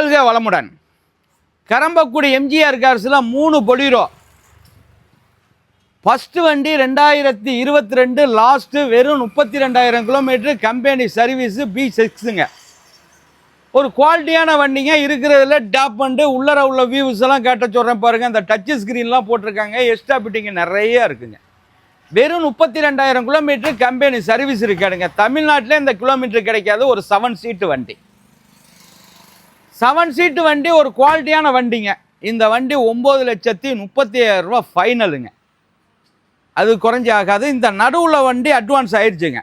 வாழ்க வளமுடன். கரம்பக்குடி எம்ஜிஆர் கார்ஸில் 3 பொலிரோ. ஃபஸ்ட்டு வண்டி 2022 லாஸ்ட்டு வெறும் 32,000 கிலோமீட்டர் கம்பெனி சர்வீஸு B6ங்க. ஒரு குவாலிட்டியான வண்டிங்க. இருக்கிறதுல டாப் பண்ணு உள்ளர உள்ள வியூஸ் எல்லாம் கேட்ட சொல்கிறேன் பாருங்கள். அந்த டச்சு ஸ்க்ரீன்லாம் போட்டிருக்காங்க. எக்ஸ்ட்ரா பிட்டிங்க நிறையா இருக்குங்க. வெறும் 32,000 கிலோமீட்டர் கம்பெனி சர்வீஸ் இருக்காடுங்க. தமிழ்நாட்டில் இந்த கிலோமீட்டர் கிடைக்காது. ஒரு 7 சீட்டு வண்டி. 7 சீட்டு வண்டி ஒரு குவாலிட்டியான வண்டிங்க. இந்த வண்டி 9,30,000 ரூபா ஃபைனலுங்க. அது குறைஞ்சி ஆகாது. இந்த நடுவில் வண்டி அட்வான்ஸ் ஆயிடுச்சுங்க.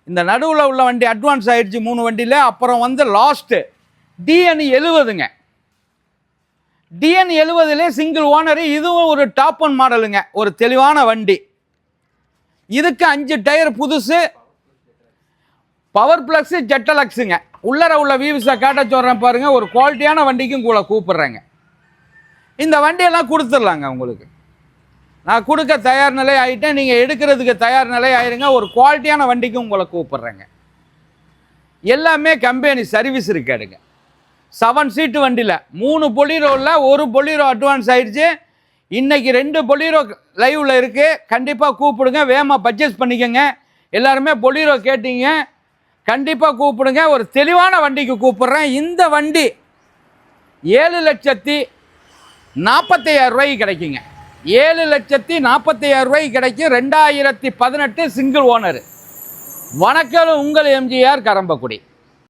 இந்த நடுவில் உள்ள வண்டி அட்வான்ஸ் ஆயிடுச்சு 3 வண்டியில். அப்புறம் வந்து லாஸ்ட்டு DN 70ங்க. DN 70லே சிங்கிள் ஓனரு. இதுவும் ஒரு டாப் ஒன் மாடலுங்க. ஒரு தெளிவான வண்டி. இதுக்கு 5 டயர் புதுசு. Power flex ஜெட்டலக்ஸுங்க. உள்ளர உள்ள வியூஸை காட்ட சொல்கிறேன் பாருங்கள். ஒரு குவாலிட்டியான வண்டிக்கும் கூட கூப்பிட்றேங்க. இந்த வண்டியெல்லாம் கொடுத்துடலாங்க உங்களுக்கு. நான் கொடுக்க தயார் நிலை ஆகிட்டேன். நீங்கள் எடுக்கிறதுக்கு தயார் நிலை ஆயிருங்க. ஒரு குவாலிட்டியான வண்டிக்கும் உங்களை கூப்பிட்றேங்க. எல்லாமே கம்பெனி சர்வீஸ் இருக்காடுங்க. 7 சீட்டு வண்டியில் 3 பொலிரோவில் 1 பொலிரோ அட்வான்ஸ் ஆயிடுச்சு. இன்றைக்கி 2 பொலிரோ லைவில் இருக்குது. கண்டிப்பாக கூப்பிடுங்க. வேகமாக பர்ச்சேஸ் பண்ணிக்கோங்க. எல்லாருமே பொலிரோ கேட்டீங்க. கண்டிப்பாக கூப்பிடுங்க. ஒரு தெளிவான வண்டிக்கு கூப்பிட்றேன். இந்த வண்டி 7,40,000 ரூபாய்க்கு கிடைக்குங்க. 7,40,000 ரூபாய்க்கு கிடைக்கும். 2018 சிங்கிள் ஓனர். வணக்கம், உங்கள் எம்ஜிஆர் கரம்பக்குடி.